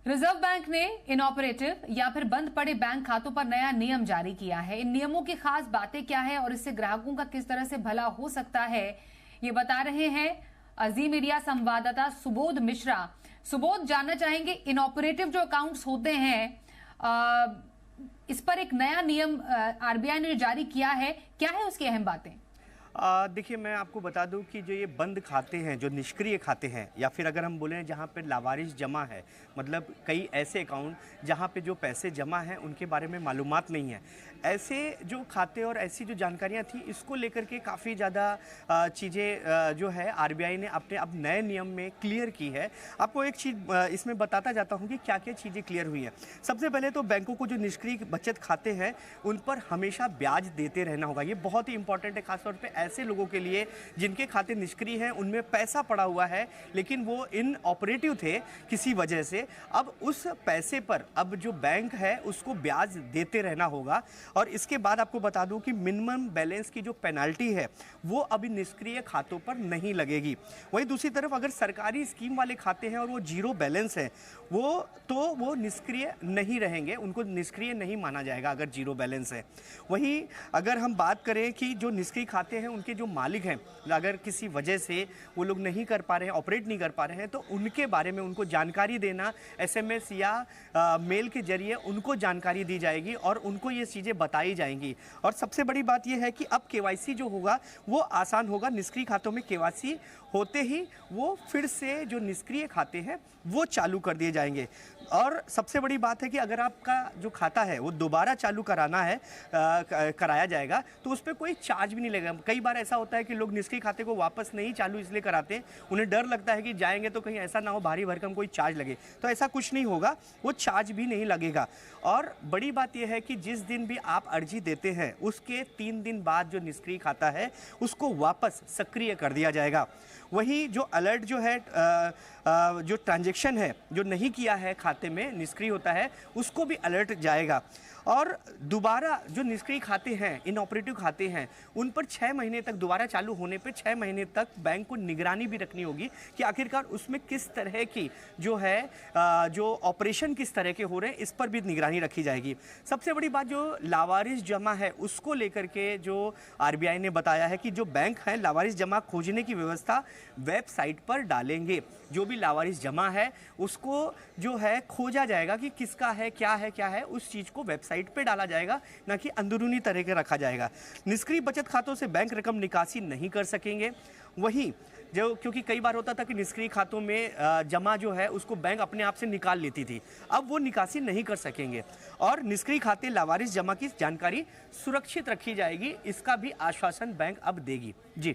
Reserve bank ने inoperative या फिर बंद पड़े बैंक खातों पर नया नियम जारी किया है। इन नियमों की खास बातें क्या है और इससे ग्राहकों का किस तरह से भला हो सकता है, ये बता रहे हैं अजीम मीडिया संवाददाता सुबोध मिश्रा। सुबोध, जानना चाहेंगे इनऑपरेटिव जो अकाउंट्स होते हैं इस पर एक नया नियम आरबीआई ने जारी किया है, क्या है उसकी अहम बातें? देखिए, मैं आपको बता दूं कि जो ये बंद खाते हैं, जो निष्क्रिय खाते हैं, या फिर अगर हम बोलें जहां पे लावारिस जमा है, मतलब कई ऐसे अकाउंट जहां पे जो पैसे जमा हैं उनके बारे में मालूमात नहीं है, ऐसे जो खाते और ऐसी जो जानकारियां थी, इसको लेकर के काफ़ी ज़्यादा चीज़ें जो है आरबीआई ने अपने अब नए नियम में क्लियर की है। आपको एक चीज़ इसमें बताता जाता हूँ कि क्या क्या चीज़ें क्लियर हुई हैं। सबसे पहले तो बैंकों को जो निष्क्रिय बचत खाते हैं उन पर हमेशा ब्याज देते रहना होगा। ये बहुत ही इंपॉर्टेंट है, खासतौर पर ऐसे लोगों के लिए जिनके खाते निष्क्रिय हैं, उनमें पैसा पड़ा हुआ है लेकिन वो इनऑपरेटिव थे किसी वजह से। अब उस पैसे पर अब जो बैंक है उसको ब्याज देते रहना होगा। और इसके बाद आपको बता दूं कि मिनिमम बैलेंस की जो पेनाल्टी है वो अभी निष्क्रिय खातों पर नहीं लगेगी। वहीं दूसरी तरफ अगर सरकारी स्कीम वाले खाते हैं और वो जीरो बैलेंस है वो निष्क्रिय नहीं रहेंगे, उनको निष्क्रिय नहीं माना जाएगा अगर जीरो बैलेंस है। वहीं अगर हम बात करें कि जो निष्क्रिय खाते हैं उनके जो मालिक हैं, अगर किसी वजह से वो लोग नहीं कर पा रहे हैं, ऑपरेट नहीं कर पा रहे हैं, तो उनके बारे में उनको जानकारी देना एसएमएस या मेल के जरिए उनको जानकारी दी जाएगी और उनको ये चीज़ें बताई जाएंगी। और सबसे बड़ी बात यह है कि अब केवाईसी जो होगा वो आसान होगा। निष्क्रिय खातों में केवाईसी होते ही वो फिर से जो निष्क्रिय खाते हैं वो चालू कर दिए जाएंगे। और सबसे बड़ी बात है कि अगर आपका जो खाता है वो दोबारा चालू कराना है कराया जाएगा तो उस पर कोई चार्ज भी नहीं लगेगा। कई बार ऐसा होता है कि लोग निष्क्रिय खाते को वापस नहीं चालू इसलिए कराते हैं, उन्हें डर लगता है कि जाएंगे तो कहीं ऐसा ना हो भारी भरकम कोई चार्ज लगे, तो ऐसा कुछ नहीं होगा, वो चार्ज भी नहीं लगेगा। और बड़ी बात यह है कि जिस दिन भी आप अर्जी देते हैं उसके 3 दिन बाद जो निष्क्रिय खाता है उसको वापस सक्रिय कर दिया जाएगा। वहीं जो अलर्ट जो है जो ट्रांजैक्शन है जो नहीं किया है खाते में निष्क्रिय होता है उसको भी अलर्ट जाएगा। और दोबारा जो निष्क्रिय खाते हैं, इनऑपरेटिव खाते हैं, उन पर 6 महीने तक दोबारा चालू होने पे 6 महीने तक बैंक को निगरानी भी रखनी होगी कि आखिरकार उसमें किस तरह की जो है जो ऑपरेशन किस तरह के हो रहे हैं, इस पर भी निगरानी रखी जाएगी। सबसे बड़ी बात जो लावारिस जमा है उसको लेकर के जो आरबीआई ने बताया है कि जो बैंक है लावारिस जमा खोजने की व्यवस्था वेबसाइट पर डालेंगे। जो भी लावारिस जमा है उसको जो है खोजा जाएगा कि किसका है, क्या है, उस चीज़ को वेबसाइट पे डाला जाएगा, ना कि अंदरूनी तरह के रखा जाएगा। निष्क्रिय बचत खातों से बैंक रकम निकासी नहीं कर सकेंगे। वहीं जो क्योंकि कई बार होता था कि निष्क्रिय खातों में जमा जो है उसको बैंक अपने आप से निकाल लेती थी, अब वो निकासी नहीं कर सकेंगे। और निष्क्रिय खाते लावारिस जमा की जानकारी सुरक्षित रखी जाएगी, इसका भी आश्वासन बैंक अब देगी। जी।